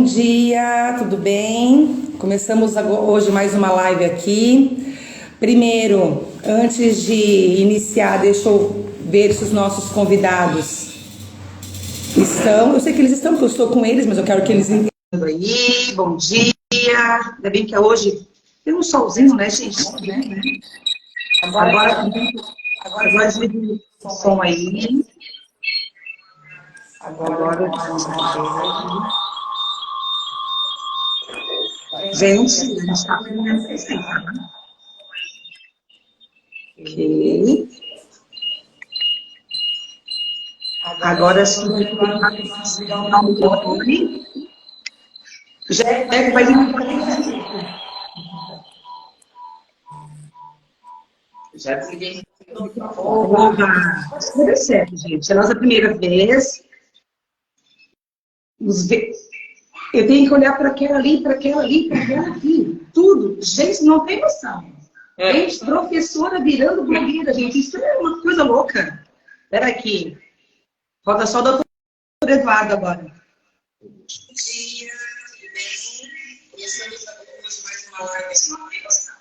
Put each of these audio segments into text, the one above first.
Dia, tudo bem? Começamos hoje mais uma live aqui. Primeiro, antes de iniciar, deixa eu ver se os nossos convidados estão. Eu sei que eles estão, porque eu estou com eles, mas eu quero que eles entendam aí. Bom dia. Ainda bem que é hoje tem um solzinho, né, gente? Agora desliga o som aí. Agora gente, a gente está aprendendo receita, né? Ok. Agora sim, vai desligar o microfone. Já vai Já desliguei o microfone. Oba! Tudo certo, gente. É a nossa primeira vez. Eu tenho que olhar para aquela ali, para aquela ali, para aquela aqui. Tudo. Gente, não tem noção. Gente, professora virando blogueira, gente. Isso é uma coisa louca. Espera aqui. Falta só o doutor Eduardo agora. Bom dia, tudo bem? Começamos hoje mais uma live.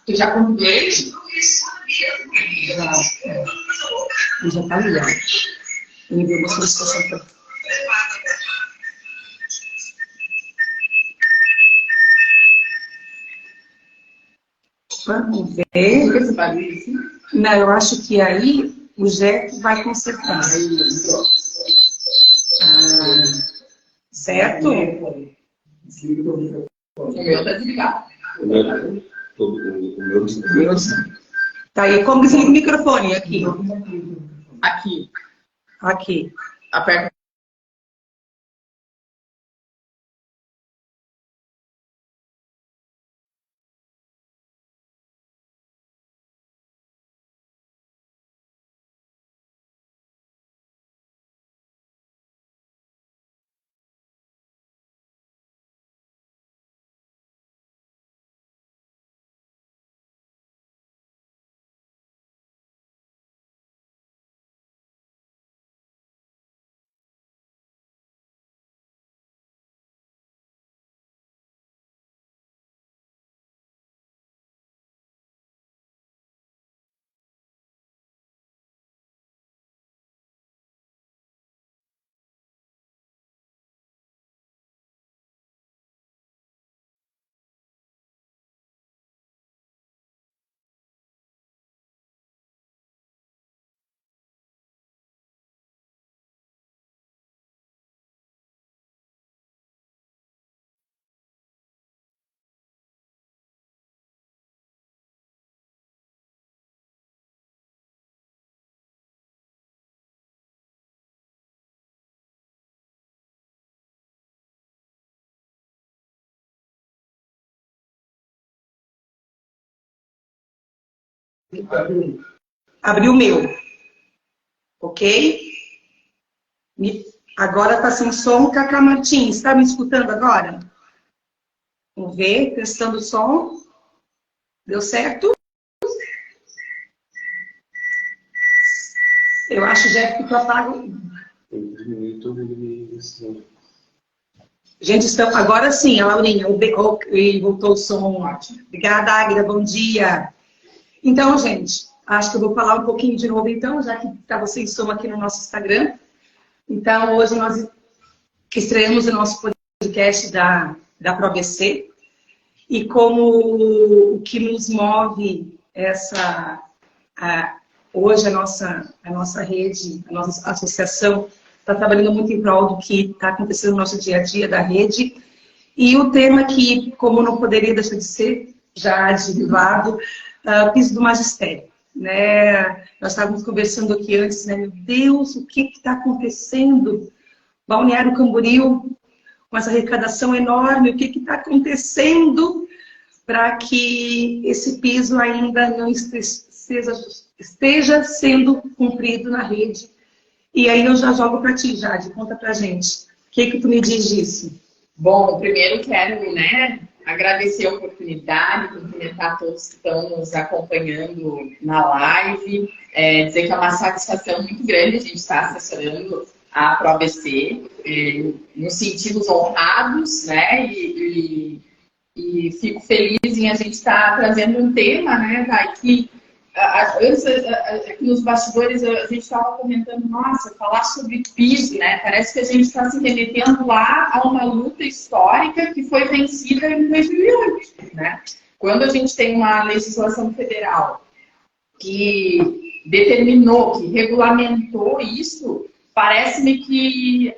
Tu já concluiu? Já está ligado. Me deu uma solicitação para... Vamos ver. Não, eu acho que aí o Jeff vai consertar. Certo? O meu tá desligado. O meu Tá aí, como desliga o microfone? Aqui. Aqui. Aqui. Aperta. Abri o meu. Ok? Agora está sem som. Cacá Martins, está me escutando agora? Vamos ver, testando o som. Deu certo? Eu acho, Jeff, que tu apaga. Gente, estão... agora sim, a Laurinha, voltou o som. Obrigada, Águida, bom dia. Então, gente, acho que eu vou falar um pouquinho de novo, então, já que estava sem som aqui no nosso Instagram. Então, hoje nós estreamos o nosso podcast da ProBC. E como o que nos move hoje a nossa rede, a nossa associação, está trabalhando muito em prol do que está acontecendo no nosso dia a dia da rede. E o tema que, como não poderia deixar de ser, já derivado, piso do magistério. Né? Nós estávamos conversando aqui antes, né? Meu Deus, o que está acontecendo? Balneário Camboriú, com essa arrecadação enorme, o que está acontecendo para que esse piso ainda não esteja sendo cumprido na rede? E aí eu já jogo para ti, Jade, conta para gente. O que tu me diz disso? Bom, primeiro quero, agradecer a oportunidade, cumprimentar todos que estão nos acompanhando na live, dizer que é uma satisfação muito grande a gente estar assessorando a ProABC, nos sentimos honrados, né? E fico feliz em a gente estar trazendo um tema, né, Dai, que antes, aqui nos bastidores, a gente estava comentando, nossa, falar sobre piso, né? Parece que a gente está se remetendo lá a uma luta histórica que foi vencida em 2008, né? Quando a gente tem uma legislação federal que determinou, que regulamentou isso, parece-me que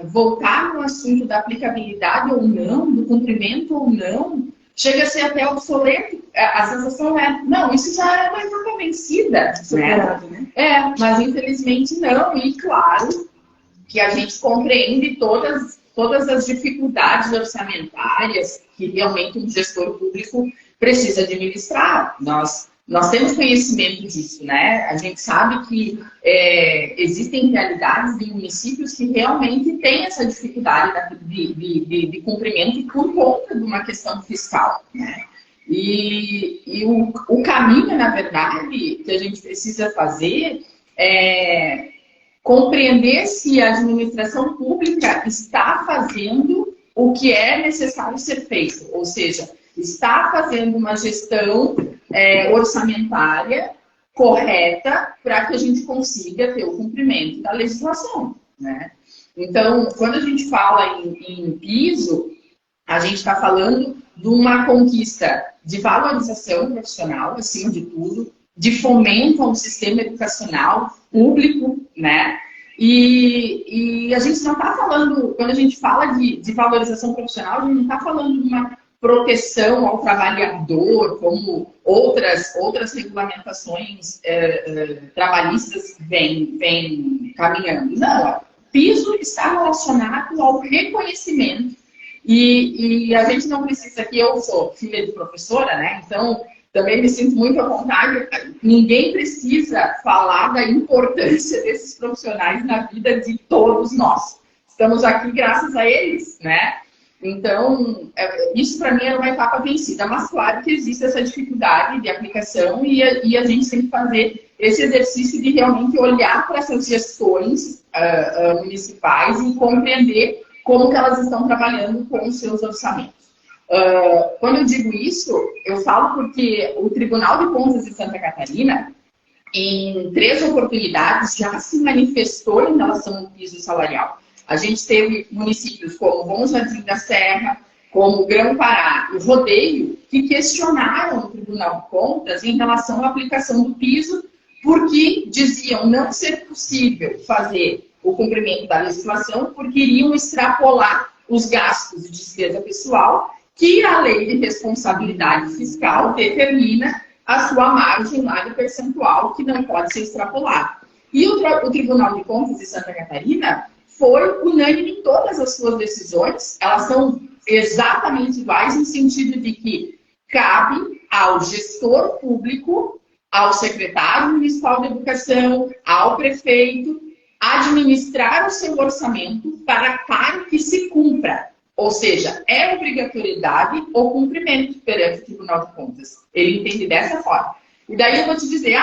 voltar no assunto da aplicabilidade ou não, do cumprimento ou não, chega a ser até obsoleto. A sensação é, não, isso já é uma etapa vencida. Né? Mas infelizmente não. E claro que a gente compreende todas as dificuldades orçamentárias que realmente um gestor público precisa administrar. Nós temos conhecimento disso, né? A gente sabe que existem realidades de municípios que realmente têm essa dificuldade de cumprimento por conta de uma questão fiscal, né? E o caminho, na verdade, que a gente precisa fazer é compreender se a administração pública está fazendo o que é necessário ser feito, ou seja, está fazendo uma gestão orçamentária correta para que a gente consiga ter o cumprimento da legislação, né? Então, quando a gente fala em piso, a gente está falando de uma conquista de valorização profissional, acima de tudo, de fomento ao sistema educacional público, né? E a gente não está falando, quando a gente fala de valorização profissional, a gente não está falando de uma proteção ao trabalhador, como outras regulamentações trabalhistas vêm caminhando. Não, o piso está relacionado ao reconhecimento. E a gente não precisa, que eu sou filha de professora, né? Então, também me sinto muito à vontade. Ninguém precisa falar da importância desses profissionais na vida de todos nós. Estamos aqui graças a eles, né? Então, isso para mim era uma etapa vencida, mas claro que existe essa dificuldade de aplicação e a gente tem que fazer esse exercício de realmente olhar para essas gestões municipais e compreender como que elas estão trabalhando com os seus orçamentos. Quando eu digo isso, eu falo porque o Tribunal de Contas de Santa Catarina, em 3 oportunidades, já se manifestou em relação ao piso salarial. A gente teve municípios como Bom Jardim da Serra, como Grão-Pará e Rodeio, que questionaram o Tribunal de Contas em relação à aplicação do piso, porque diziam não ser possível fazer o cumprimento da legislação, porque iriam extrapolar os gastos de despesa pessoal, que a lei de responsabilidade fiscal determina a sua margem lá de percentual, que não pode ser extrapolada. E o Tribunal de Contas de Santa Catarina foi unânime em todas as suas decisões. Elas são exatamente iguais no sentido de que cabe ao gestor público, ao secretário municipal de educação, ao prefeito, administrar o seu orçamento para que se cumpra. Ou seja, é obrigatoriedade o cumprimento perante o Tribunal de Contas. Ele entende dessa forma. E daí eu vou te dizer,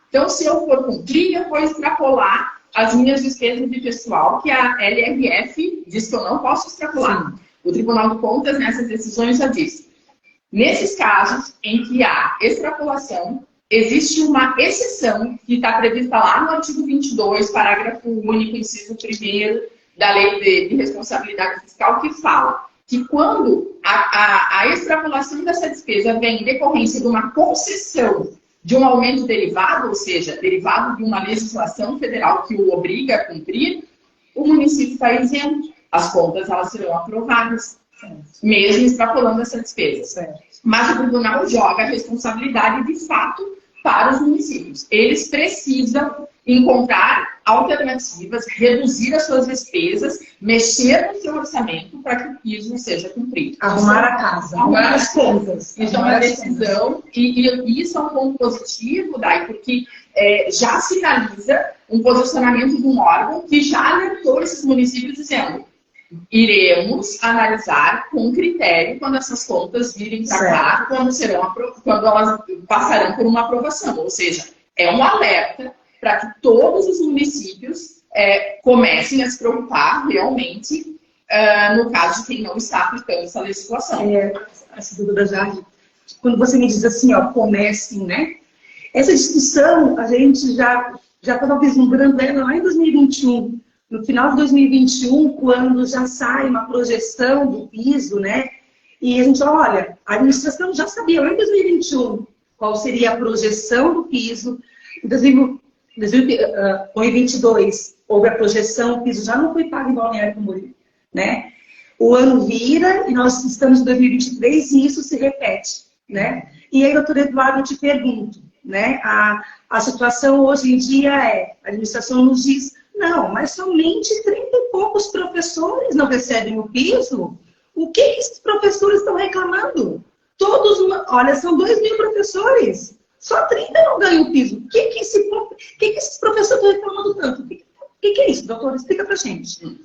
então se eu for cumprir, eu vou extrapolar as minhas despesas de pessoal, que a LRF diz que eu não posso extrapolar. Sim. O Tribunal de Contas, nessas decisões, já diz. Nesses casos em que há extrapolação, existe uma exceção que está prevista lá no artigo 22, parágrafo único, inciso 1º, da Lei de Responsabilidade Fiscal, que fala que quando a extrapolação dessa despesa vem em decorrência de uma concessão de um aumento derivado, ou seja, derivado de uma legislação federal que o obriga a cumprir, o município está isento. As contas elas serão aprovadas, mesmo extrapolando essa despesa. Mas o tribunal joga a responsabilidade de fato para os municípios. Eles precisam encontrar alternativas, reduzir as suas despesas, mexer no seu orçamento para que o piso seja cumprido. Arrumar a casa, arrumar as contas. Isso é uma decisão e isso é um ponto positivo, Dai, porque já sinaliza um posicionamento de um órgão que já alertou esses municípios dizendo: iremos analisar com critério quando essas contas virem para cá, quando elas passarão por uma aprovação. Ou seja, é um alerta para que todos os municípios comecem a se preocupar realmente no caso de quem não está aplicando essa legislação. Essa dúvida já, quando você me diz assim, ó, comecem, né? Essa discussão, a gente já estava vislumbrando ela lá em 2021, no final de 2021, quando já sai uma projeção do piso, né? E a gente olha, a administração já sabia lá em 2021 qual seria a projeção do piso. Em 2022 houve a projeção, o piso já não foi pago em Balneário Camboriú, né? O ano vira e nós estamos em 2023 e isso se repete, né? E aí, doutor Eduardo, eu te pergunto, né? A situação hoje em dia a administração nos diz, não, mas somente 30 e poucos professores não recebem o piso. O que esses professores estão reclamando? Todos, olha, são 2.000 professores. Só 30 não ganham o piso. O que esses professores estão reclamando tanto? O que é isso, doutor? Explica pra gente.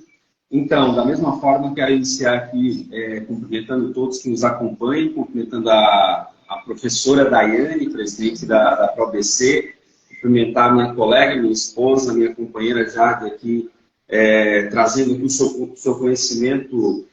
Então, da mesma forma, quero iniciar aqui cumprimentando todos que nos acompanham, cumprimentando a professora Daiane, presidente da ProBC, cumprimentar a minha colega, minha esposa, minha companheira Jade aqui, trazendo aqui o seu conhecimento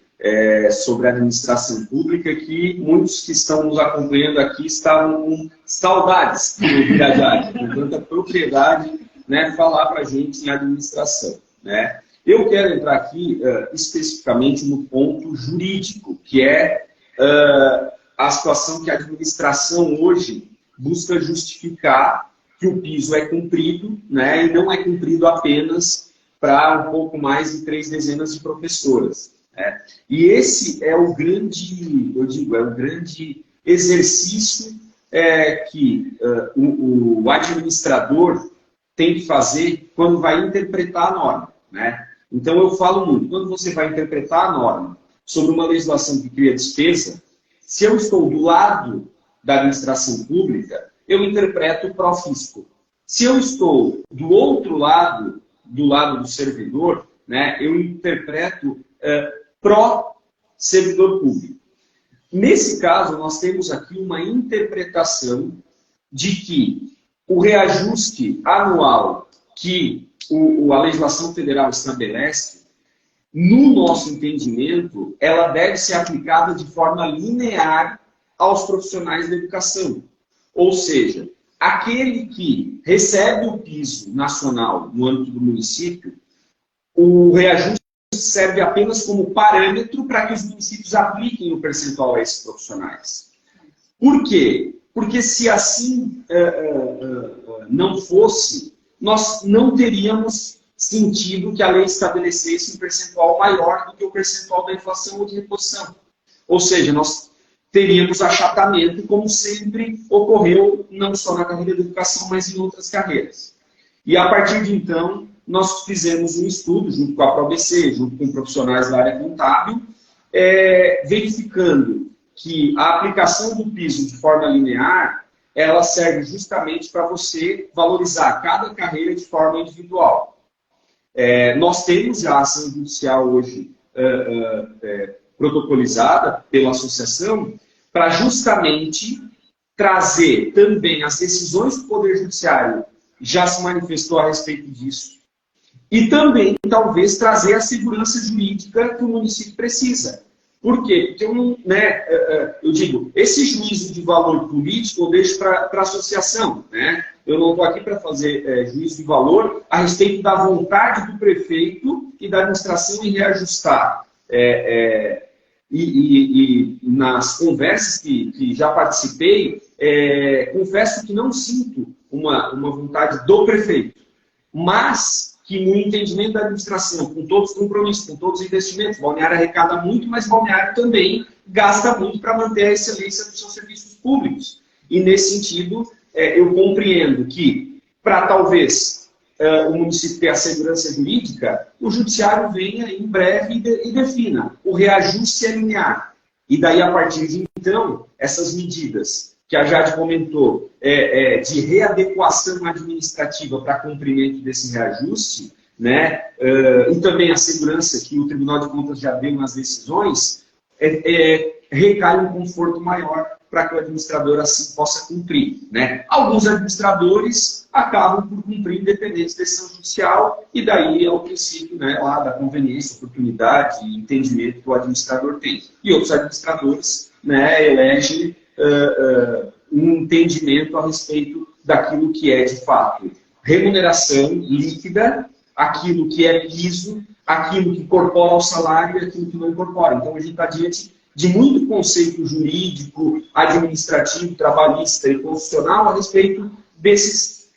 sobre a administração pública, que muitos que estão nos acompanhando aqui estavam com saudades de ouvir a Jade, com tanta propriedade, né, falar para a gente em administração, né? Eu quero entrar aqui especificamente no ponto jurídico, que é a situação que a administração hoje busca justificar que o piso é cumprido, né, e não é cumprido apenas para um pouco mais de 3 dezenas de professoras. Né? E esse é o grande, eu digo, é o grande exercício que o administrador tem que fazer quando vai interpretar a norma. Né? Então, eu falo muito, quando você vai interpretar a norma sobre uma legislação que cria despesa, se eu estou do lado da administração pública, eu interpreto pró-fisco. Se eu estou do outro lado, do lado do servidor, né, eu interpreto pró-servidor público. Nesse caso, nós temos aqui uma interpretação de que o reajuste anual que a legislação federal estabelece, no nosso entendimento, ela deve ser aplicada de forma linear aos profissionais da educação. Ou seja, aquele que recebe o piso nacional no âmbito do município, o reajuste serve apenas como parâmetro para que os municípios apliquem o percentual a esses profissionais. Por quê? Porque se assim não fosse, nós não teríamos sentido que a lei estabelecesse um percentual maior do que o percentual da inflação ou de reposição. Ou seja, nós teríamos achatamento, como sempre ocorreu, não só na carreira de educação, mas em outras carreiras. E a partir de então, nós fizemos um estudo, junto com a ProBC, junto com profissionais da área contábil, verificando que a aplicação do piso de forma linear, ela serve justamente para você valorizar cada carreira de forma individual. Nós temos já a ação judicial hoje protocolizada pela associação para justamente trazer também as decisões do Poder Judiciário, já se manifestou a respeito disso, e também, talvez, trazer a segurança jurídica que o município precisa. Por quê? Porque eu digo, esse juízo de valor político eu deixo para a associação. Né? Eu não estou aqui para fazer juízo de valor a respeito da vontade do prefeito e da administração em reajustar. E nas conversas que já participei, confesso que não sinto uma vontade do prefeito, mas que no entendimento da administração, com todos os compromissos, com todos os investimentos, Balneário arrecada muito, mas Balneário também gasta muito para manter a excelência dos seus serviços públicos. E nesse sentido, eu compreendo que, para talvez o município ter a segurança jurídica, o judiciário venha em breve e defina o reajuste linear. E daí, a partir de então, essas medidas que a Jade comentou, de readequação administrativa para cumprimento desse reajuste, né, e também a segurança que o Tribunal de Contas já deu nas decisões, recai um conforto maior para que o administrador assim possa cumprir, né? Alguns administradores acabam por cumprir independente de decisão judicial, e daí é o princípio, né, lá da conveniência, oportunidade e entendimento que o administrador tem. E outros administradores, né, elegem um entendimento a respeito daquilo que é, de fato, remuneração líquida, aquilo que é piso, aquilo que incorpora ao salário e aquilo que não incorpora. Então, a gente está diante de muito conceito jurídico, administrativo, trabalhista e constitucional a respeito desses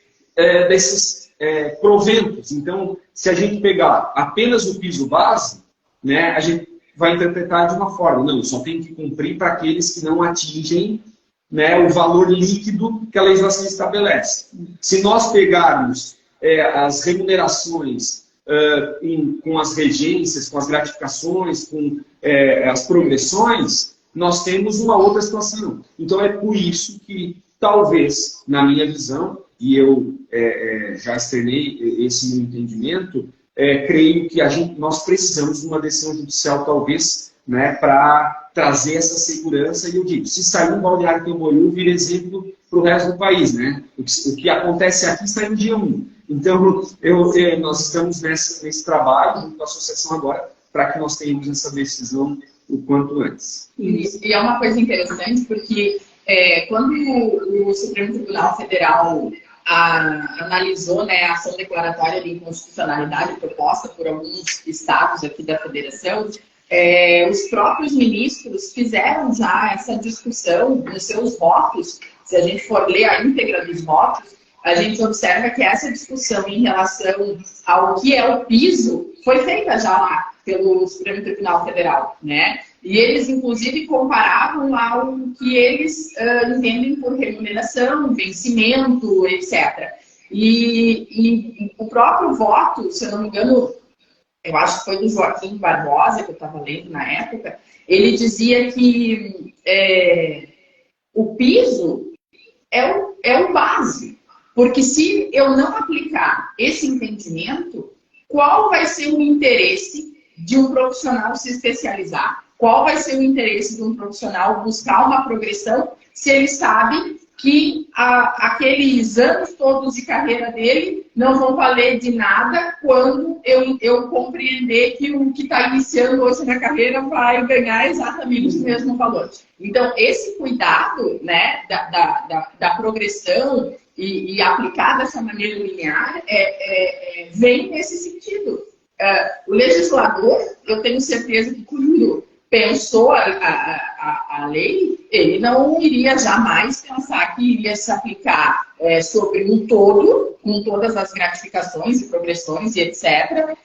proventos. Então, se a gente pegar apenas o piso base, né, a gente vai interpretar de uma forma, não, só tem que cumprir para aqueles que não atingem, né, o valor líquido que a legislação estabelece. Se nós pegarmos as remunerações com as regências, com as gratificações, com as progressões, nós temos uma outra situação. Então é por isso que, talvez, na minha visão, e eu já externei esse meu entendimento, creio que nós precisamos de uma decisão judicial, talvez, né, para trazer essa segurança. E eu digo, se sair um Balneário Camboriú, vira exemplo para o resto do país, né? O que acontece aqui sai no dia 1. Então, nós estamos nesse trabalho, junto com a associação agora, para que nós tenhamos essa decisão o quanto antes. E é uma coisa interessante, porque quando o Supremo Tribunal Federal analisou, né, a ação declaratória de inconstitucionalidade proposta por alguns estados aqui da federação, os próprios ministros fizeram já essa discussão nos seus votos. Se a gente for ler a íntegra dos votos, a gente observa que essa discussão em relação ao que é o piso foi feita já lá pelo Supremo Tribunal Federal, né? E eles, inclusive, comparavam ao que eles entendem por remuneração, vencimento, etc. E o próprio voto, se eu não me engano, eu acho que foi do Joaquim Barbosa, que eu estava lendo na época, ele dizia que o piso é o base. Porque se eu não aplicar esse entendimento, qual vai ser o interesse de um profissional se especializar? Qual vai ser o interesse de um profissional buscar uma progressão se ele sabe que aqueles anos todos de carreira dele não vão valer de nada quando eu compreender que o que está iniciando hoje na carreira vai ganhar exatamente o mesmo valor. Então, esse cuidado, né, da progressão e aplicar dessa maneira linear vem nesse sentido. O legislador, eu tenho certeza que quando pensou a lei, ele não iria jamais pensar que iria se aplicar sobre um todo, com todas as gratificações e progressões e etc.,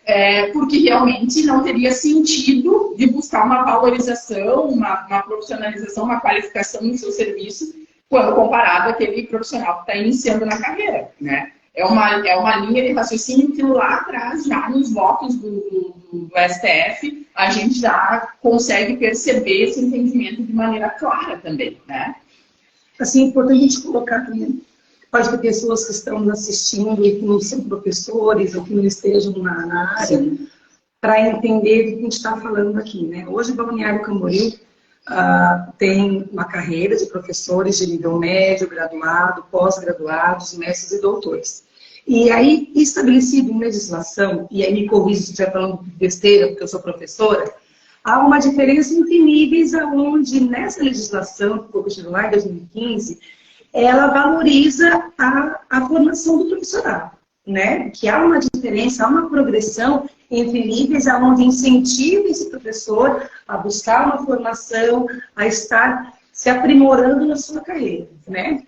porque realmente não teria sentido de buscar uma valorização, uma profissionalização, uma qualificação no seu serviço, quando comparado àquele profissional que está iniciando na carreira, né? É uma linha de raciocínio que lá atrás, já nos votos do STF, a gente já consegue perceber esse entendimento de maneira clara também, né? Assim, é importante a gente colocar também, pode ter pessoas que estão nos assistindo e que não são professores ou que não estejam na área, para entender do que a gente está falando aqui, né? Hoje, Balneário Camboriú tem uma carreira de professores de nível médio, graduado, pós-graduados, mestres e doutores. E aí, estabelecido em legislação, e aí me corrija se estiver falando besteira, porque eu sou professora, há uma diferença entre níveis onde, nessa legislação, que foi lá em 2015, ela valoriza a formação do profissional, né? Que há uma diferença, há uma progressão entre níveis onde incentiva esse professor a buscar uma formação, a estar se aprimorando na sua carreira, né?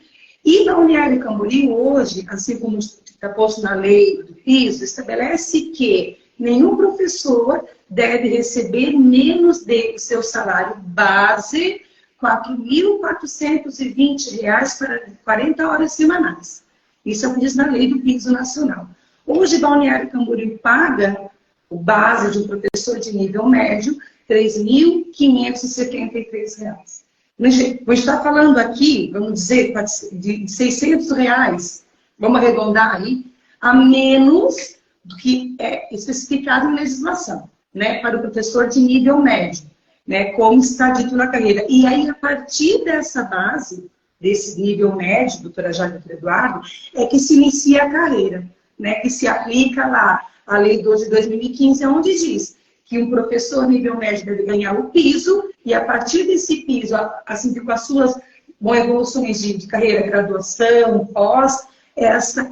E na Balneário Camboriú, hoje, assim como está posto na lei do piso, estabelece que nenhum professor deve receber menos do seu salário base, R$ 4.420 para 40 horas semanais. Isso é o que diz na lei do piso nacional. Hoje, Balneário Camboriú paga o base de um professor de nível médio, R$ 3.573. A gente está falando aqui, vamos dizer, de R$ 600, vamos arredondar aí, a menos do que é especificado em legislação, né, para o professor de nível médio. né, como está dito na carreira. E aí, a partir dessa base, desse nível médio, doutora Jade e doutor Eduardo, é que se inicia a carreira, né, que se aplica lá a Lei 12 de 2015, onde diz que um professor nível médio deve ganhar o piso, e a partir desse piso, assim, com as suas evoluções de carreira, graduação, pós,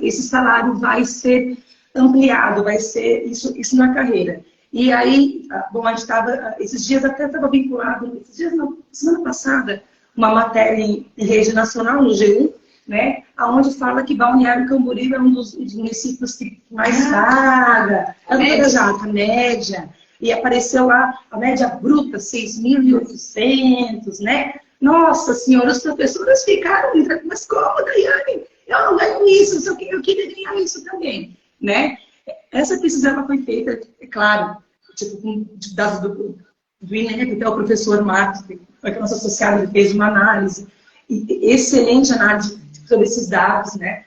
esse salário vai ser ampliado, vai ser isso na carreira. E aí, bom, a gente estava, esses dias até estava vinculado, esses dias não, semana passada, uma matéria em rede nacional, no G1, né, onde fala que Balneário Camboriú é um dos municípios que mais paga, a média, e apareceu lá a média bruta, 6.800, né? Nossa senhora, os professores ficaram, mas como, Daiane? Eu não ganho isso, eu queria ganhar isso também, né? Essa pesquisa ela foi feita, é claro, tipo, com dados do INEP, até o professor Marcos, que é nosso associado, ele fez uma análise, excelente análise sobre esses dados, né?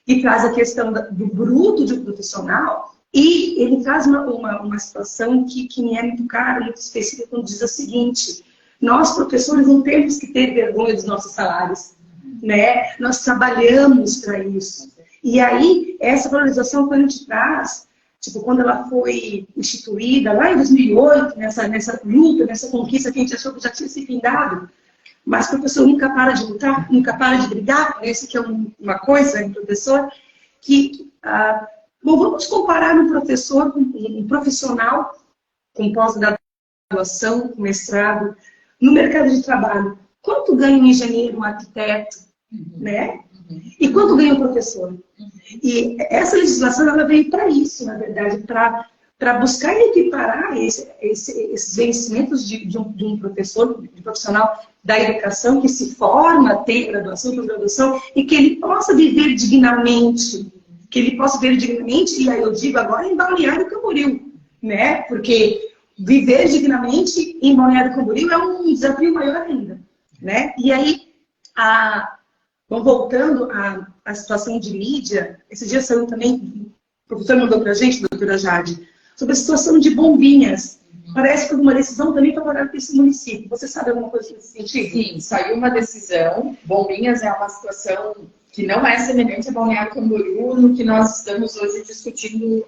E traz a questão do bruto de um profissional, e ele traz uma situação que me é muito cara, muito específica, quando diz o seguinte: nós, professores, não temos que ter vergonha dos nossos salários, né? Nós trabalhamos para isso. E aí, essa valorização que a gente traz, tipo, quando ela foi instituída, lá em 2008, nessa luta, nessa conquista que a gente achou que já tinha se findado, mas o professor nunca para de lutar, nunca para de brigar, parece que é uma coisa, um professor, que... bom, vamos comparar um professor, um profissional com pós-graduação, com mestrado, no mercado de trabalho. Quanto ganha um engenheiro, um arquiteto, né? E quanto ganha um professor? E essa legislação, ela veio para isso, na verdade, para buscar equiparar esses vencimentos de um professor, de um profissional da educação, que se forma, tem graduação, pós-graduação, e que ele possa viver dignamente. E aí eu digo agora em Balneário Camboriú, né? Porque viver dignamente em Balneário Camboriú é um desafio maior ainda, né? E aí, voltando à situação de mídia, esse dia saiu também, o professor mandou para a gente, doutora Jade, sobre a situação de Bombinhas. Parece que uma decisão também favorável para esse município. Você sabe alguma coisa nesse sentido? Sim, saiu uma decisão. Bombinhas é uma situação que não é semelhante a Balneário Camboriú, no que nós estamos hoje discutindo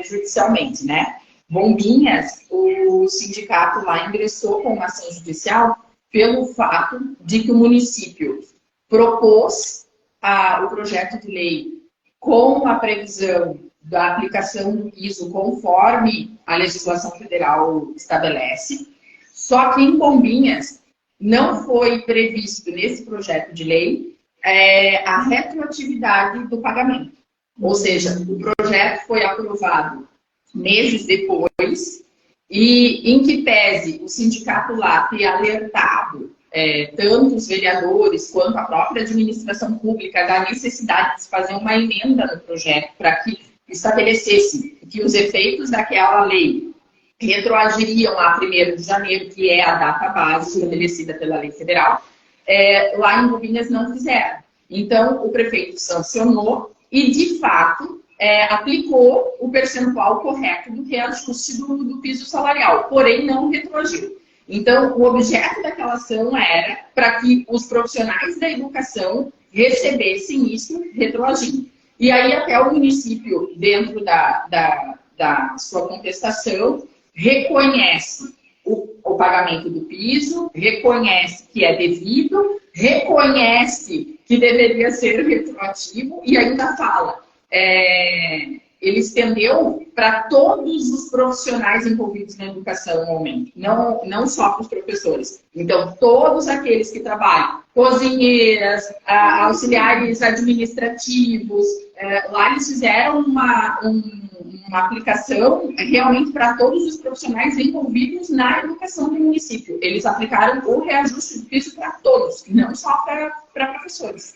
judicialmente, né? Bombinhas, o sindicato lá ingressou com uma ação judicial pelo fato de que o município propôs o projeto de lei com a previsão da aplicação do piso conforme a legislação federal estabelece, só que em Bombinhas não foi previsto nesse projeto de lei a retroatividade do pagamento. Ou seja, o projeto foi aprovado meses depois e em que pese o sindicato lá ter alertado tanto os vereadores quanto a própria administração pública da necessidade de se fazer uma emenda no projeto para que estabelecesse que os efeitos daquela lei retroagiriam a 1º de janeiro, que é a data base estabelecida pela lei federal, lá em Bombinhas não fizeram. Então, o prefeito sancionou e, de fato, aplicou o percentual correto do reajuste do piso salarial, porém não retroagiu. Então, o objeto daquela ação era para que os profissionais da educação recebessem isso retroagindo. E aí até o município, dentro da sua contestação, reconhece o pagamento do piso, reconhece que é devido, reconhece que deveria ser retroativo e ainda fala... ele estendeu para todos os profissionais envolvidos na educação no momento, não só para os professores. Então, todos aqueles que trabalham, cozinheiras, auxiliares administrativos, lá eles fizeram uma aplicação realmente para todos os profissionais envolvidos na educação do município. Eles aplicaram o reajuste do piso para todos, não só para professores.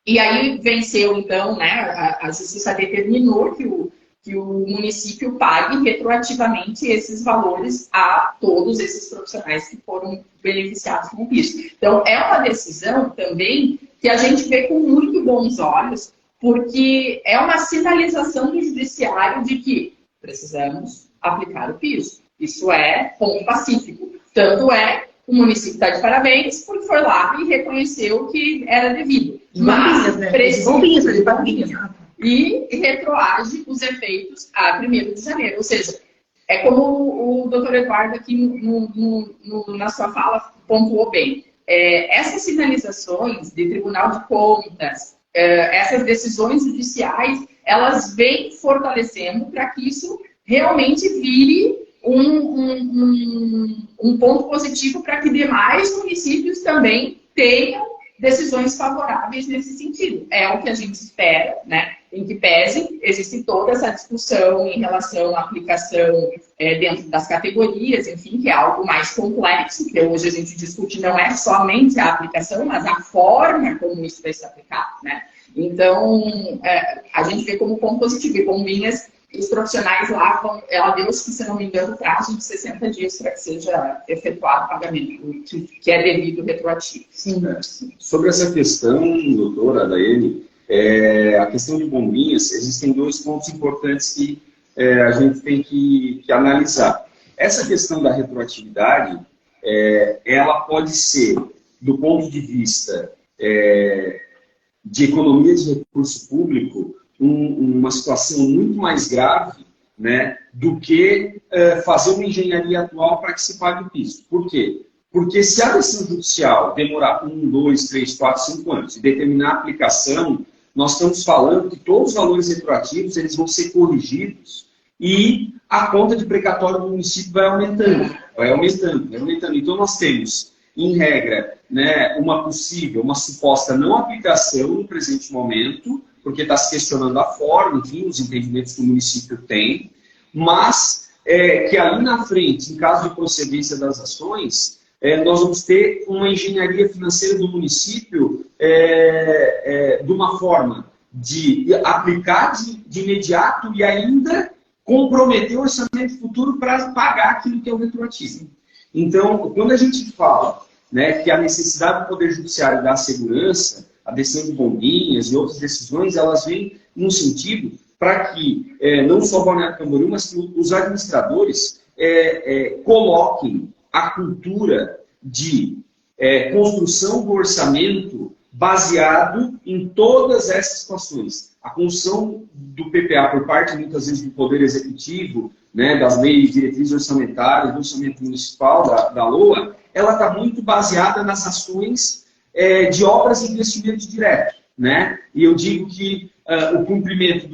E aí venceu, então, né, a justiça determinou que o município pague retroativamente esses valores a todos esses profissionais que foram beneficiados com isso. Então, é uma decisão também que a gente vê com muito bons olhos, porque é uma sinalização do judiciário de que precisamos aplicar o piso. Isso é ponto pacífico. Tanto é, o município está de parabéns porque foi lá e reconheceu que era devido. Mas precisa e retroage os efeitos a 1º de janeiro. Ou seja, é como o doutor Eduardo aqui na sua fala pontuou bem. Essas sinalizações de Tribunal de Contas, essas decisões judiciais, elas vêm fortalecendo para que isso realmente vire um ponto positivo para que demais municípios também tenham decisões favoráveis nesse sentido. É o que a gente espera, né? Em que pese, existe toda essa discussão em relação à aplicação dentro das categorias, enfim, que é algo mais complexo, que hoje a gente discute não é somente a aplicação, mas a forma como isso vai ser aplicado, né? Então, a gente vê como ponto positivo. E Bombinhas, os profissionais lá, ela deu, se não me engano, prazo de 60 dias para que seja efetuado o pagamento, que é devido retroativo. Sim. Sobre essa questão, doutora Daiane, a questão de Bombinhas, existem 2 pontos importantes que a gente tem que analisar. Essa questão da retroatividade, ela pode ser, do ponto de vista de economia de recurso público, uma situação muito mais grave, né, do que fazer uma engenharia atual para que se pague o piso. Por quê? Porque se a decisão judicial demorar 1, 2, 3, 4, 5 anos e determinar a aplicação, nós estamos falando que todos os valores retroativos eles vão ser corrigidos e a conta de precatório do município vai aumentando, vai aumentando. Então nós temos, em regra, né, uma suposta não aplicação no presente momento, porque está se questionando a forma, enfim, os entendimentos que o município tem, mas que ali na frente, em caso de procedência das ações, nós vamos ter uma engenharia financeira do município de uma forma de aplicar de imediato e ainda comprometer o orçamento futuro para pagar aquilo que é o retroativo. Então, quando a gente fala, né, que a necessidade do Poder Judiciário dar segurança, a decisão de Bombinhas e outras decisões, elas vêm num sentido para que não só Balneário Camboriú, mas que os administradores coloquem a cultura de construção do orçamento baseado em todas essas situações. A construção do PPA por parte, muitas vezes, do Poder Executivo, né, das leis, diretrizes orçamentárias, do orçamento municipal, da LOA, ela está muito baseada nas ações de obras e investimentos diretos, né? E eu digo que o cumprimento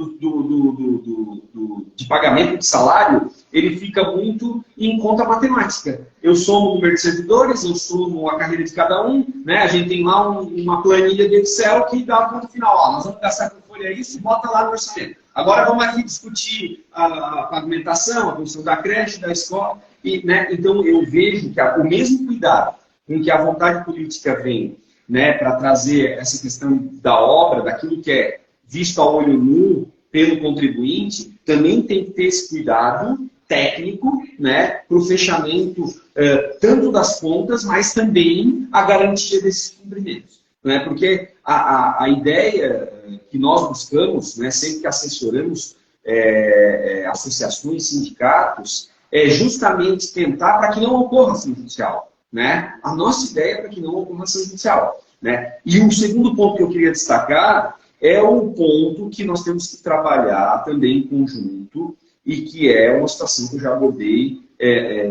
de pagamento de salário, ele fica muito em conta matemática. Eu somo o número de servidores, eu somo a carreira de cada um, né? A gente tem lá uma planilha de Excel que dá a conta final. Ó, nós vamos gastar com folha isso e bota lá no orçamento. Agora vamos aqui discutir a pavimentação, a construção da creche, da escola. Né? Então eu vejo que o mesmo cuidado com que a vontade política vem, né, para trazer essa questão da obra, daquilo que é visto a olho nu pelo contribuinte, também tem que ter esse cuidado técnico, né, para o fechamento tanto das contas, mas também a garantia desses cumprimentos. Né? Porque a ideia que nós buscamos, né, sempre que assessoramos associações, sindicatos, é justamente tentar para que não ocorra ação judicial. Né? A nossa ideia é para que não ocorra ação judicial. Né? E o segundo ponto que eu queria destacar é o ponto que nós temos que trabalhar também em conjunto e que é uma situação que eu já abordei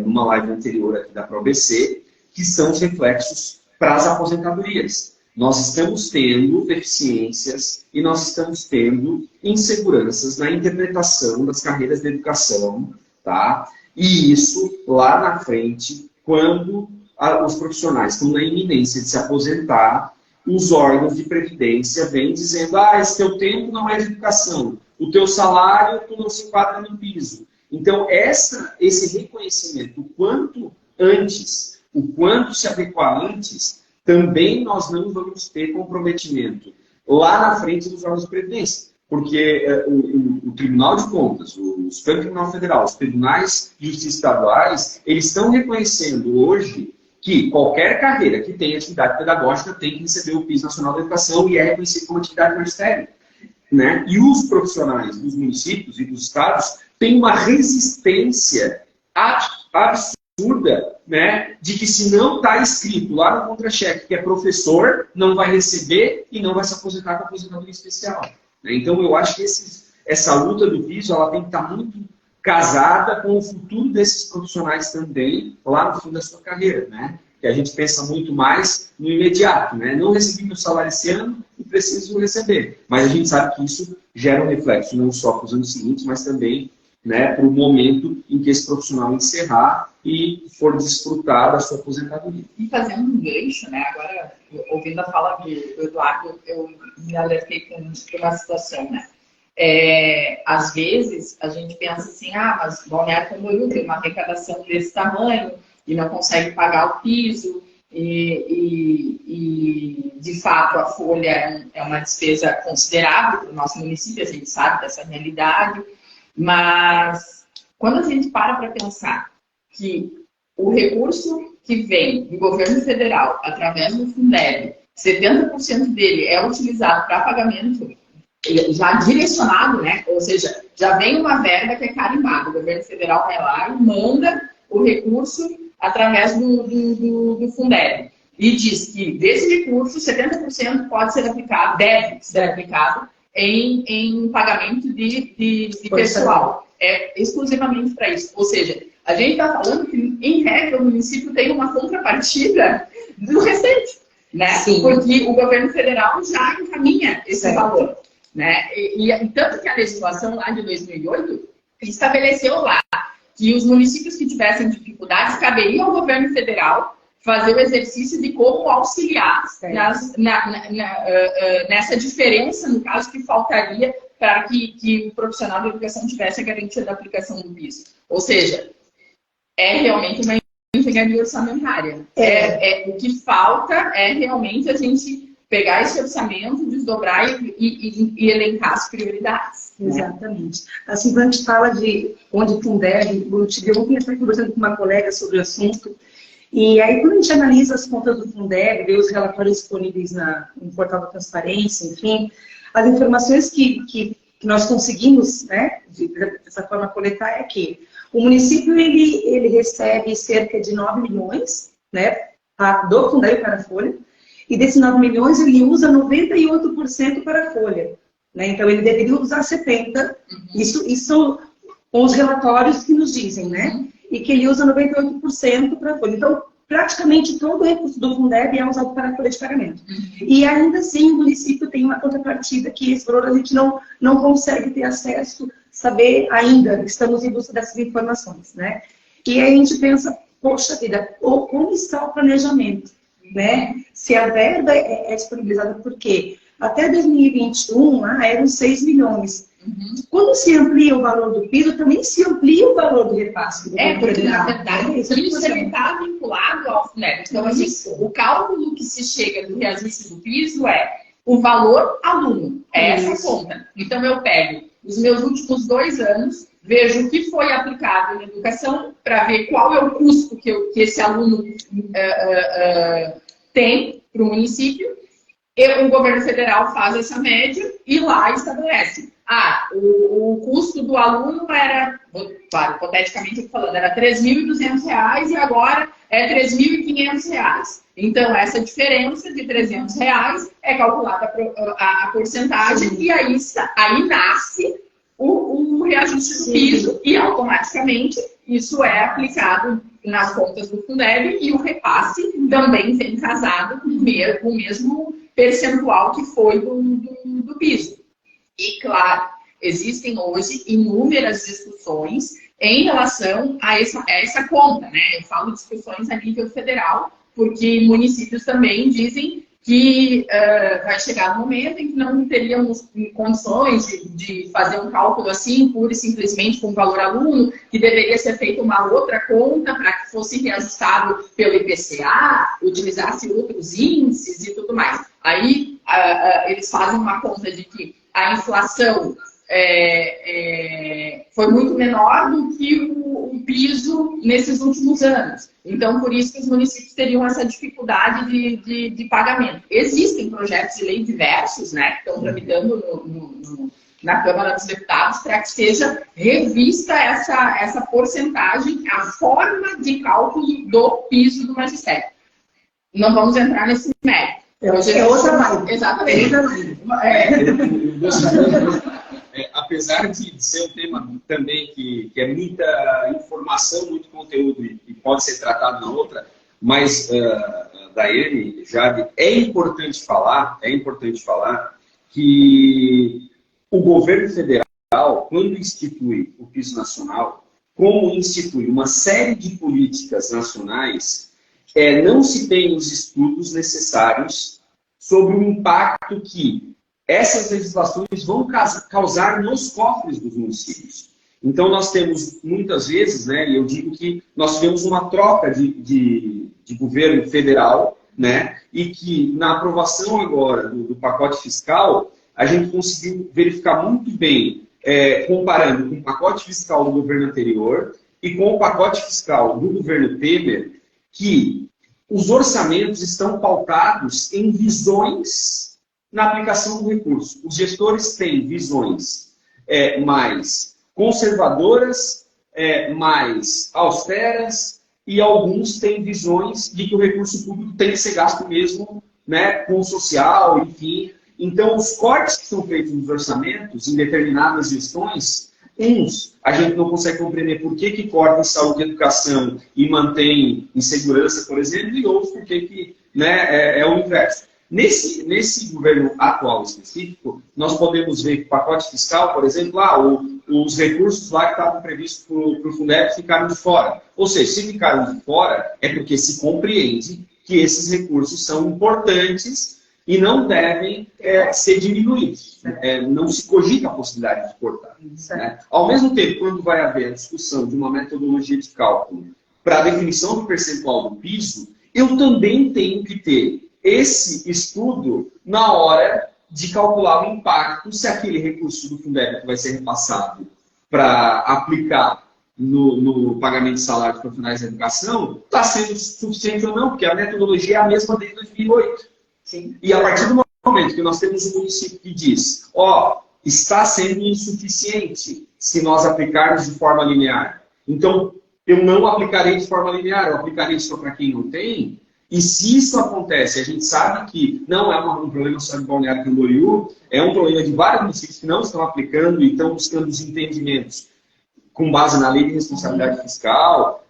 numa live anterior aqui da ProBC, que são os reflexos para as aposentadorias. Nós estamos tendo deficiências e nós estamos tendo inseguranças na interpretação das carreiras de educação, tá? E isso lá na frente, quando os profissionais estão na iminência de se aposentar, os órgãos de previdência vêm dizendo: esse teu tempo não é de educação, o teu salário tu não se enquadra no piso. Então, esse reconhecimento, o quanto antes, o quanto se adequar antes, também nós não vamos ter comprometimento lá na frente dos órgãos de previdência. Porque o Tribunal de Contas, o Supremo Tribunal Federal, os tribunais de justiça estaduais, eles estão reconhecendo hoje que qualquer carreira que tenha atividade pedagógica tem que receber o piso nacional da educação e é reconhecido como atividade magistério. né? E os profissionais dos municípios e dos estados têm uma resistência absurda, né? De que se não está escrito lá no contra-cheque que é professor, não vai receber e não vai se aposentar com a aposentadoria especial. Né? Então, eu acho que essa luta do piso ela tem que estar muito casada com o futuro desses profissionais também, lá no fim da sua carreira, né? Que a gente pensa muito mais no imediato, né? Não recebi meu salário esse ano e preciso receber. Mas a gente sabe que isso gera um reflexo não só para os anos seguintes, mas também, né, para o momento em que esse profissional encerrar e for desfrutar da sua aposentadoria. E fazendo um gancho, né? Agora, ouvindo a fala do Eduardo, eu me alertei para uma situação, né? Às vezes, a gente pensa assim, mas Balneário Camboriú tem uma arrecadação desse tamanho e não consegue pagar o piso e de fato, a folha é uma despesa considerável para o nosso município, a gente sabe dessa realidade, mas quando a gente para pensar que o recurso que vem do governo federal através do Fundeb, 70% dele é utilizado para pagamento já direcionado, né? Ou seja, já vem uma verba que é carimbada. O governo federal vai lá e manda o recurso através do Fundeb. E diz que desse recurso, 70% pode ser aplicado, deve ser aplicado em pagamento de pessoal. É exclusivamente para isso. Ou seja, a gente está falando que, em regra, o município tem uma contrapartida do restante, né? Sim. Porque o governo federal já encaminha esse valor. Né? E tanto que a legislação lá de 2008 estabeleceu lá que os municípios que tivessem dificuldades caberia ao governo federal fazer o exercício de como auxiliar nessa diferença, no caso, que faltaria para que o profissional da educação tivesse a garantia da aplicação do piso. Ou seja, é realmente uma engenharia orçamentária. O que falta é realmente a gente pegar esse orçamento, desdobrar e elencar as prioridades. Exatamente. Assim, quando a gente fala de onde o Fundeb, eu tive ontem até conversando com uma colega sobre o assunto, e aí quando a gente analisa as contas do Fundeb, vê os relatórios disponíveis no portal da transparência, enfim, as informações que nós conseguimos, né, dessa forma coletar é que o município ele recebe cerca de 9 milhões, né, do Fundeb para a Folha. E desses 9 milhões, ele usa 98% para a folha. Né? Então, ele deveria usar 70%. Isso são os relatórios que nos dizem, né? E que ele usa 98% para a folha. Então, praticamente todo o recurso do Fundeb é usado para a folha de pagamento. E ainda assim, o município tem uma contrapartida que esse valor a gente não consegue ter acesso, saber ainda, estamos em busca dessas informações, né? E aí a gente pensa, poxa vida, como está o planejamento? Né? Se a verba é disponibilizada, por quê? Até 2021, eram 6 milhões. Quando se amplia o valor do piso, também se amplia o valor do repasse. Porque, na verdade, isso está vinculado ao Fundeb. Então, assim, o cálculo que se chega do reajuste do piso é o valor aluno. É essa conta. Então, eu pego os meus últimos 2 anos, vejo o que foi aplicado em educação, para ver qual é o custo que esse aluno tem para o município. O governo federal faz essa média e lá estabelece. O custo do aluno era, claro, hipoteticamente falando, era R$ 3.200 e agora é R$ 3.500. Então, essa diferença de R$ 300 é calculada a porcentagem. Sim. E aí nasce o reajuste do piso e automaticamente isso é aplicado nas contas do Fundeb e o repasse também vem casado com o mesmo percentual que foi do piso. E, claro, existem hoje inúmeras discussões em relação a essa conta, né? Eu falo discussões a nível federal, porque municípios também dizem que vai chegar no momento em que não teríamos condições de fazer um cálculo assim, pura e simplesmente com o valor aluno, que deveria ser feita uma outra conta para que fosse reajustado pelo IPCA, utilizasse outros índices e tudo mais. Aí eles fazem uma conta de que a inflação foi muito menor do que o piso nesses últimos anos. Então, por isso que os municípios teriam essa dificuldade de pagamento. Existem projetos de lei diversos, né, que estão tramitando na Câmara dos Deputados para que seja revista essa porcentagem, a forma de cálculo do piso do magistério. Não vamos entrar nesse mérito. É outra live. Exatamente. Apesar de ser um tema também que é muita informação, muito conteúdo e pode ser tratado na outra, mas, Daiane, Jade, é importante falar que o governo federal, quando institui o piso nacional, como institui uma série de políticas nacionais, não se tem os estudos necessários sobre o impacto que essas legislações vão causar nos cofres dos municípios. Então, nós temos, muitas vezes, né, e eu digo que nós tivemos uma troca de governo federal, né, e que na aprovação agora do pacote fiscal, a gente conseguiu verificar muito bem, comparando com o pacote fiscal do governo anterior e com o pacote fiscal do governo Temer, que os orçamentos estão pautados em visões na aplicação do recurso. Os gestores têm visões mais conservadoras, mais austeras, e alguns têm visões de que o recurso público tem que ser gasto mesmo, né, com o social, enfim. Então, os cortes que são feitos nos orçamentos, em determinadas gestões, a gente não consegue compreender por que corta em saúde e educação e mantém em segurança, por exemplo, e outros por que né, é o inverso. Nesse governo atual específico, nós podemos ver que o pacote fiscal, por exemplo, os recursos lá que estavam previstos para o Fundeb ficaram de fora. Ou seja, se ficaram de fora, é porque se compreende que esses recursos são importantes e não devem ser diminuídos. Não se cogita a possibilidade de cortar. Né? Ao mesmo tempo, quando vai haver a discussão de uma metodologia de cálculo para a definição do percentual do piso, eu também tenho que ter esse estudo na hora de calcular o impacto se aquele recurso do Fundeb que vai ser repassado para aplicar no pagamento de salários profissionais da educação está sendo suficiente ou não, porque a metodologia é a mesma desde 2008. Sim. E a partir do momento que nós temos um município que diz, está sendo insuficiente se nós aplicarmos de forma linear. Então, eu não aplicarei de forma linear, eu aplicarei só para quem não tem. E se isso acontece, a gente sabe que não é um problema só de Balneário Camboriú, é um problema de vários municípios que não estão aplicando e estão buscando os entendimentos com base na lei de responsabilidade fiscal,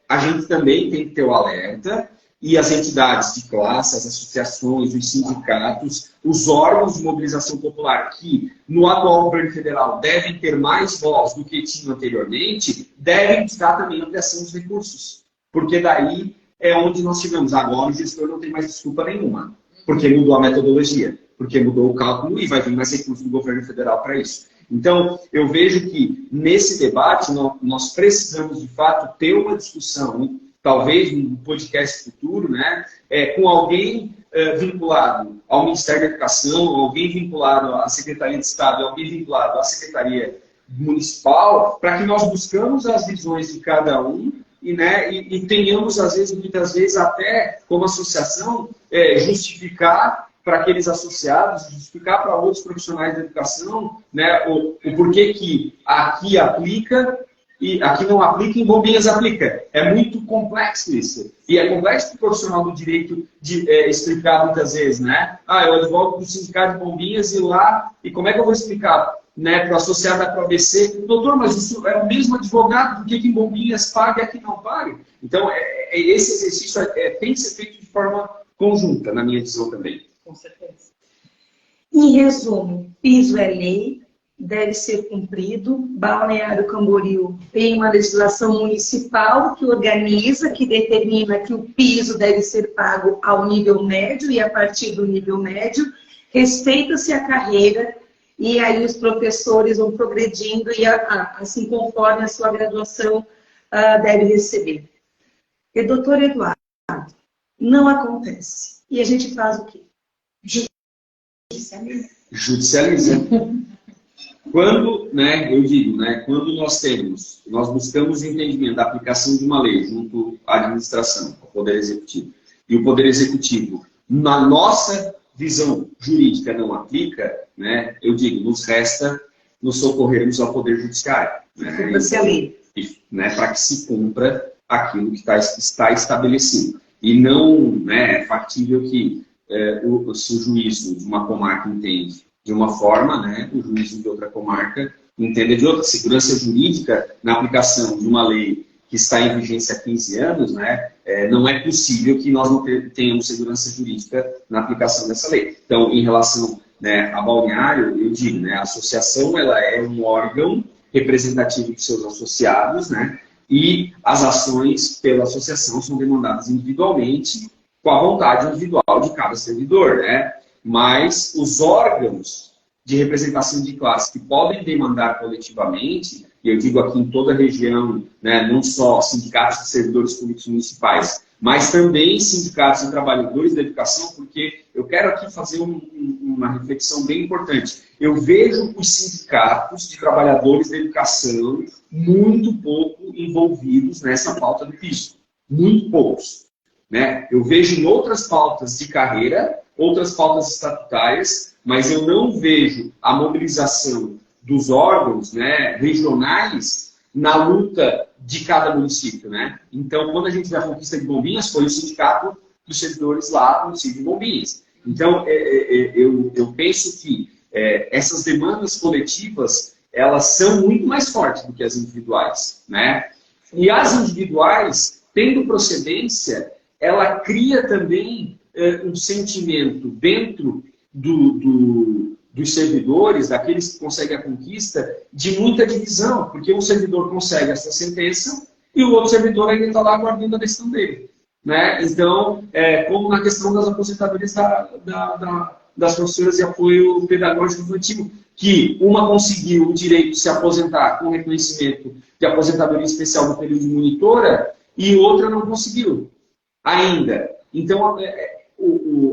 a gente também tem que ter o alerta. E as entidades de classe, as associações, os sindicatos, os órgãos de mobilização popular que, no atual governo federal, devem ter mais voz do que tinham anteriormente, devem buscar também a ampliação dos recursos. Porque daí é onde nós tivemos. Agora o gestor não tem mais desculpa nenhuma, porque mudou a metodologia, porque mudou o cálculo e vai vir mais recursos do governo federal para isso. Então, eu vejo que nesse debate nós precisamos, de fato, ter uma discussão, talvez um podcast futuro, né, com alguém vinculado ao Ministério da Educação, alguém vinculado à Secretaria de Estado, alguém vinculado à Secretaria Municipal, para que nós buscamos as visões de cada um e tenhamos, muitas vezes, até como associação, justificar para aqueles associados, justificar para outros profissionais da educação, né, o porquê que aqui aplica e aqui não aplica, em Bombinhas aplica. É muito complexo isso. E é complexo para o profissional do direito de explicar muitas vezes, né? Eu advogo para o sindicato de Bombinhas e lá, e como é que eu vou explicar, né, para o associado da ProABC? Doutor, mas isso é o mesmo advogado, por que em Bombinhas paga e aqui não paga? Então, esse exercício tem que ser feito de forma conjunta, na minha visão também. Com certeza. Em resumo, piso é lei, deve ser cumprido. Balneário Camboriú tem uma legislação municipal que organiza, que determina que o piso deve ser pago ao nível médio e a partir do nível médio respeita-se a carreira e aí os professores vão progredindo e assim conforme a sua graduação deve receber. E doutor Eduardo, não acontece. E a gente faz o quê? Judicializa. Judicializa. Quando, né, eu digo, né, quando nós buscamos o entendimento da aplicação de uma lei junto à administração, ao Poder Executivo, e o Poder Executivo, na nossa visão jurídica, não aplica, né, eu digo, nos resta nos socorrermos ao Poder Judiciário. Né, para que se cumpra aquilo que está estabelecido. E não, né, é factível que se o juízo de uma comarca entende de uma forma, né, o juízo de outra comarca entenda de outra. Segurança jurídica na aplicação de uma lei que está em vigência há 15 anos, né, não é possível que nós não tenhamos segurança jurídica na aplicação dessa lei. Então, em relação, né, a Balneário, eu digo, né, a associação ela é um órgão representativo de seus associados, né, e as ações pela associação são demandadas individualmente, com a vontade individual de cada servidor, né? Mas os órgãos de representação de classe que podem demandar coletivamente, e eu digo aqui em toda a região, né, não só sindicatos de servidores públicos municipais, mas também sindicatos de trabalhadores da educação, porque eu quero aqui fazer uma reflexão bem importante. Eu vejo os sindicatos de trabalhadores da educação muito pouco envolvidos nessa pauta do piso. Muito poucos. Né? Eu vejo em outras pautas de carreira, outras pautas estatutárias, mas eu não vejo a mobilização dos órgãos, né, regionais na luta de cada município. Né? Então, quando a gente vê a conquista de Bombinhas, foi o sindicato dos servidores lá do município de Bombinhas. Então, eu penso que essas demandas coletivas, elas são muito mais fortes do que as individuais. Né? E as individuais, tendo procedência, ela cria também um sentimento dentro dos servidores, daqueles que conseguem a conquista, de muita divisão, porque um servidor consegue essa sentença e o outro servidor ainda está lá aguardando a decisão dele. Né? Então, como na questão das aposentadorias das professoras de apoio pedagógico infantil, que uma conseguiu o direito de se aposentar com reconhecimento de aposentadoria especial no período de monitora e outra não conseguiu ainda. Então,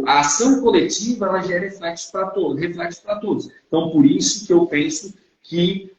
a ação coletiva ela gera reflexos para todos. Então, por isso que eu penso que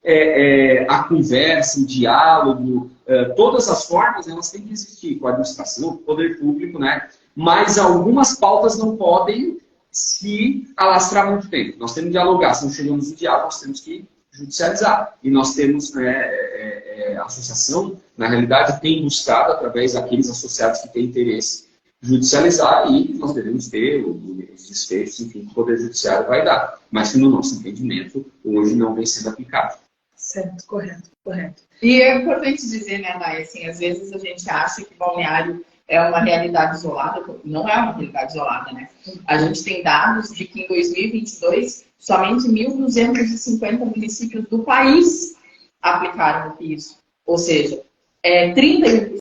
a conversa, o diálogo, todas as formas, elas têm que existir com a administração, com o poder público, né? Mas algumas pautas não podem se alastrar muito tempo. Nós temos que dialogar. Se não chegamos no diálogo, nós temos que judicializar. E nós temos, a associação, na realidade, tem buscado, através daqueles associados que têm interesse, judicializar, e nós devemos ter os desfechos, enfim, que o Poder Judiciário vai dar. Mas que no nosso entendimento, hoje não vem sendo aplicado. Certo, correto, correto. E é importante dizer, né, Nay, assim, às vezes a gente acha que Balneário é uma realidade isolada, não é uma realidade isolada, né? A gente tem dados de que em 2022, somente 1.250 municípios do país aplicaram o piso. Ou seja, 31%.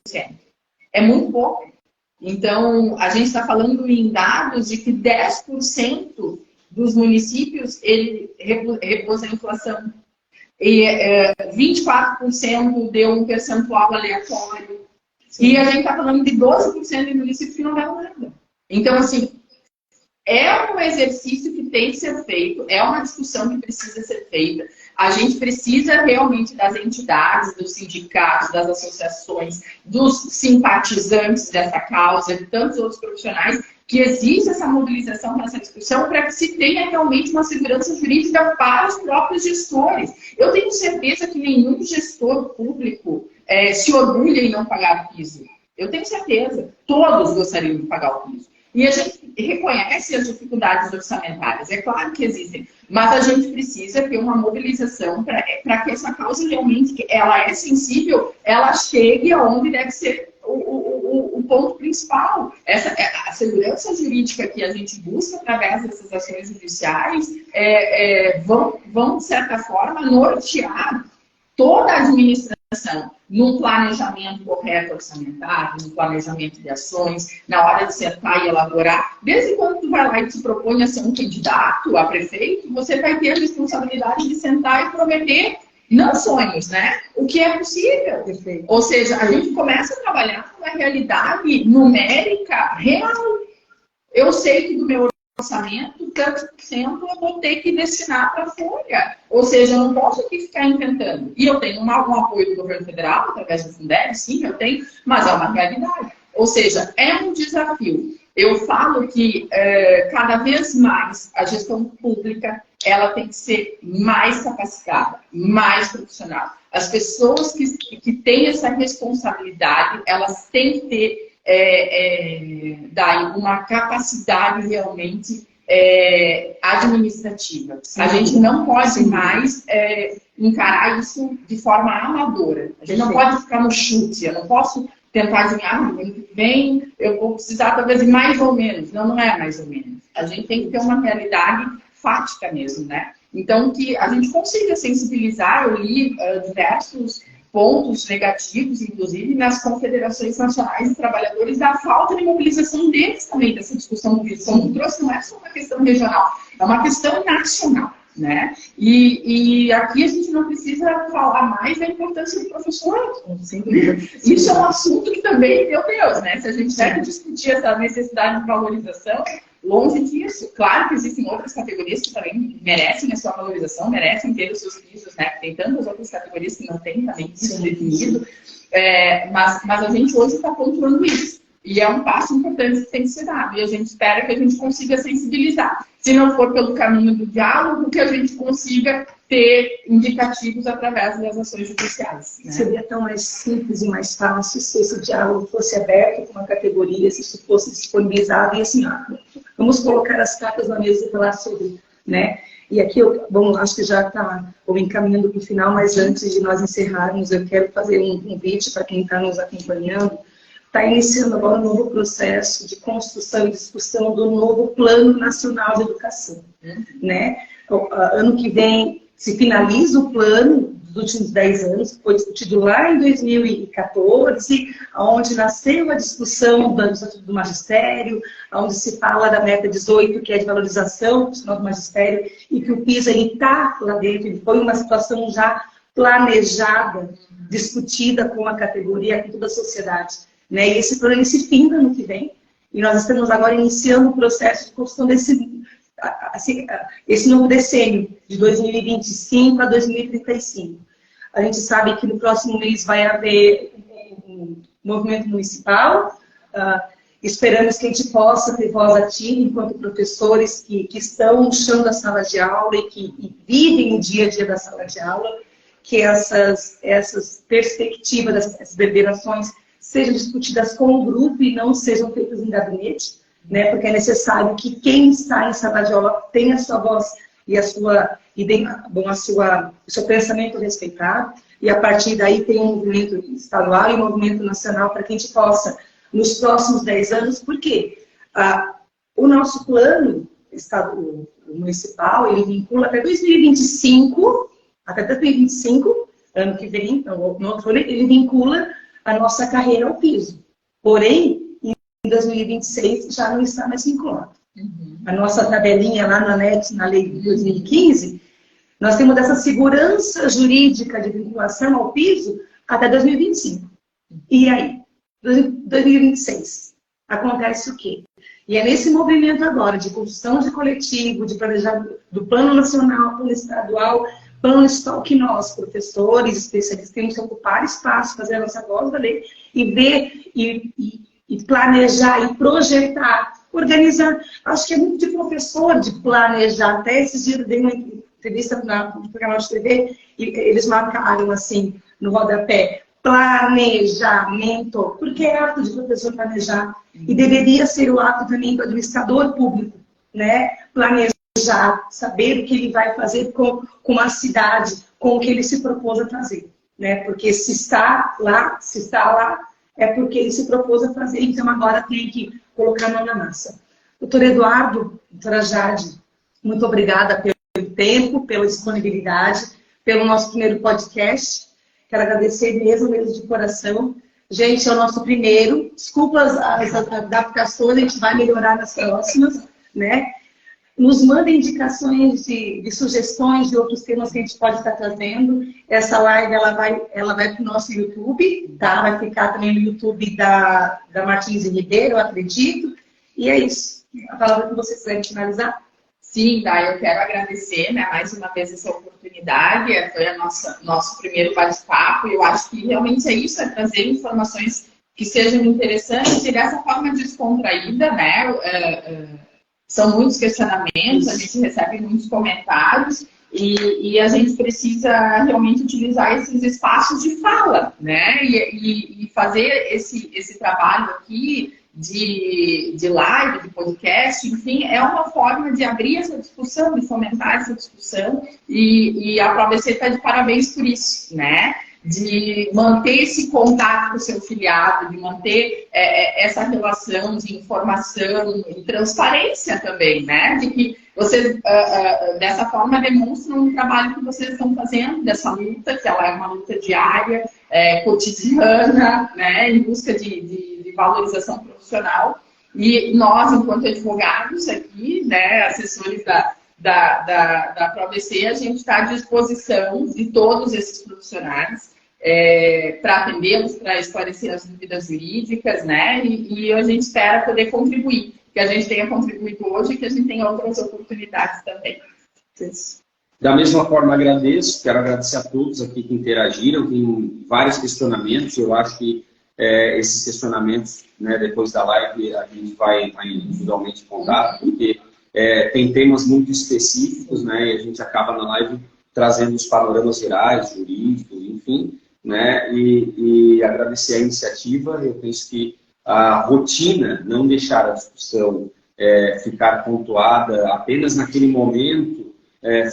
É muito pouco. Então, a gente está falando em dados de que 10% dos municípios repôs a inflação. E 24% deu um percentual aleatório. Sim. E a gente está falando de 12% de municípios que não deram nada. Então, assim, é um exercício que tem que ser feito, é uma discussão que precisa ser feita. A gente precisa realmente das entidades, dos sindicatos, das associações, dos simpatizantes dessa causa, de tantos outros profissionais, que exista essa mobilização nessa discussão para que se tenha realmente uma segurança jurídica para os próprios gestores. Eu tenho certeza que nenhum gestor público se orgulha em não pagar o piso. Eu tenho certeza. Todos gostariam de pagar o piso. E a gente reconhece as dificuldades orçamentárias, é claro que existem, mas a gente precisa ter uma mobilização para que essa causa realmente, ela é sensível, ela chegue aonde deve ser o ponto principal. A segurança jurídica que a gente busca através dessas ações judiciais vão, de certa forma, nortear toda a administração num planejamento correto orçamentário, no planejamento de ações, na hora de sentar e elaborar. Desde quando tu vai lá e te propõe a ser um candidato a prefeito, você vai ter a responsabilidade de sentar e prometer, não sonhos, né? O que é possível. Perfeito. Ou seja, a gente começa a trabalhar com uma realidade numérica real. Eu sei que do meu orçamento, tantos por cento eu vou ter que destinar para a folha. Ou seja, eu não posso aqui ficar inventando. E eu tenho um apoio do governo federal, através do Fundeb, sim, eu tenho, mas é uma realidade. Ou seja, é um desafio. Eu falo que cada vez mais a gestão pública ela tem que ser mais capacitada, mais profissional. As pessoas que têm essa responsabilidade, elas têm que ter daí uma capacidade realmente administrativa. Sim. A gente não pode mais encarar isso de forma amadora. A gente não pode ficar no chute. Eu não posso tentar dizer, ano que vem eu vou precisar talvez de mais ou menos. Não, não é mais ou menos. A gente tem que ter uma realidade fática mesmo, né? Então, que a gente consiga sensibilizar. Eu li diversos pontos negativos, inclusive, nas confederações nacionais de trabalhadores, da falta de mobilização deles também, dessa discussão. Mobilização que trouxe não é só uma questão regional, é uma questão nacional, né? E aqui a gente não precisa falar mais da importância do professor. Isso é um assunto que também, meu Deus, né? Se a gente deve discutir essa necessidade de valorização, longe disso. Claro que existem outras categorias que também merecem a sua valorização, merecem ter os seus pisos, né? Tem tantas outras categorias que não têm também piso definido. Mas a gente hoje está pontuando isso. E é um passo importante que tem que ser dado. E a gente espera que a gente consiga sensibilizar. Se não for pelo caminho do diálogo, que a gente consiga ter indicativos através das ações judiciais. Né? Seria tão mais simples e mais fácil se esse diálogo fosse aberto com uma categoria, se isso fosse disponibilizado e assim, vamos colocar as cartas na mesa e falar sobre, né? E aqui, acho que já está encaminhando para o final, mas antes de nós encerrarmos, eu quero fazer um convite para quem está nos acompanhando. Está iniciando agora um novo processo de construção e discussão do novo Plano Nacional de Educação. Né? Ano que vem se finaliza o plano dos últimos 10 anos, que foi discutido lá em 2014, onde nasceu a discussão do magistério, onde se fala da meta 18, que é de valorização do magistério, e que o PISA está lá dentro. Ele foi uma situação já planejada, discutida com a categoria, com toda a sociedade. Né? E esse plano se finda ano que vem, e nós estamos agora iniciando o processo de construção esse novo decênio, de 2025 a 2035. A gente sabe que no próximo mês vai haver um movimento municipal, esperamos que a gente possa ter voz ativa enquanto professores que estão no chão da sala de aula e que vivem o dia a dia da sala de aula, que essas perspectivas, essas deliberações sejam discutidas com o grupo e não sejam feitas em gabinete, né? Porque é necessário que quem está em sala de aula tenha a sua voz e o seu pensamento respeitado, e a partir daí tem um movimento estadual e um movimento nacional para que a gente possa, nos próximos 10 anos, porque o nosso plano municipal, ele vincula até 2025, ano que vem, então, no outro ano, ele vincula a nossa carreira ao piso. Porém, em 2026 já não está mais vinculado. A nossa tabelinha lá na ANEX, na lei de 2015, nós temos essa segurança jurídica de vinculação ao piso até 2025. E aí? 2026. Acontece o quê? E é nesse movimento agora de construção de coletivo, de planejamento do plano nacional, plano estadual, plano municipal, que nós, professores, especialistas, temos que ocupar espaço, fazer a nossa voz valer e ver e planejar e projetar, organizar. Acho que é muito de professor de planejar. Até esses dias eu dei uma entrevista no canal de TV e eles marcaram assim, no rodapé, planejamento, porque é ato de professor planejar. E deveria ser o ato também do administrador público, né? Planejar, saber o que ele vai fazer com a cidade, com o que ele se propôs a fazer, né? Porque se está lá, é porque ele se propôs a fazer, então agora tem que colocar a mão na massa. Doutor Eduardo, doutora Jade, muito obrigada pelo tempo, pela disponibilidade, pelo nosso primeiro podcast. Quero agradecer mesmo de coração. Gente, é o nosso primeiro. Desculpa as adaptações, a gente vai melhorar nas próximas, né? Nos mandem indicações de sugestões de outros temas que a gente pode estar trazendo. Essa live ela vai para o nosso YouTube, tá? Vai ficar também no YouTube da Martins e Ribeiro, eu acredito. E é isso. a palavra que vocês quiserem finalizar. Sim, Dai, eu quero agradecer, né, mais uma vez essa oportunidade. Foi nosso primeiro bate-papo. Eu acho que realmente é isso, é trazer informações que sejam interessantes e dessa forma descontraída, né? São muitos questionamentos, a gente recebe muitos comentários e a gente precisa realmente utilizar esses espaços de fala, né? E fazer esse trabalho aqui de live, de podcast, enfim, é uma forma de abrir essa discussão, de fomentar essa discussão e a ProABC está de parabéns por isso, né? De manter esse contato com o seu filiado, de manter essa relação de informação e transparência também, né? De que vocês, dessa forma, demonstram o trabalho que vocês estão fazendo, dessa luta, que ela é uma luta diária, cotidiana, né? Em busca de valorização profissional. E nós, enquanto advogados aqui, né, assessores da ProABC, a gente está à disposição de todos esses profissionais para atendê-los, para esclarecer as dúvidas jurídicas, né? E a gente espera poder contribuir, que a gente tenha contribuído hoje e que a gente tenha outras oportunidades também. Da mesma forma, quero agradecer a todos aqui que interagiram, tem vários questionamentos, eu acho que esses questionamentos, né, depois da live, a gente vai individualmente em contato, porque tem temas muito específicos, né, e a gente acaba na live trazendo os panoramas gerais, jurídicos, enfim, né, e agradecer a iniciativa. Eu penso que a rotina, não deixar a discussão ficar pontuada apenas naquele momento,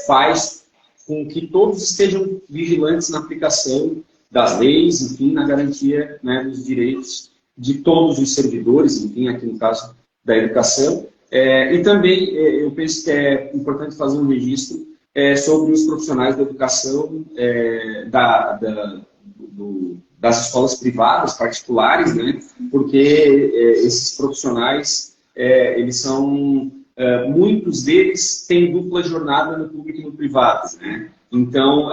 faz com que todos estejam vigilantes na aplicação das leis, enfim, na garantia, né, dos direitos de todos os servidores, enfim, aqui no caso da educação. E também eu penso que é importante fazer um registro sobre os profissionais da educação das escolas privadas, particulares, né, porque esses profissionais, eles são, muitos deles têm dupla jornada no público e no privado, né? Então,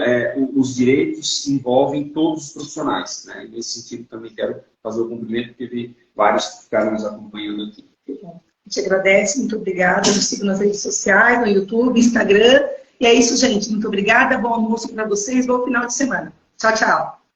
os direitos envolvem todos os profissionais, né? E nesse sentido, também quero fazer o cumprimento, porque teve vários que ficaram nos acompanhando aqui. A gente agradece, muito obrigada. Nos sigam nas redes sociais, no YouTube, Instagram. E é isso, gente. Muito obrigada. Bom almoço para vocês. Bom final de semana. Tchau, tchau.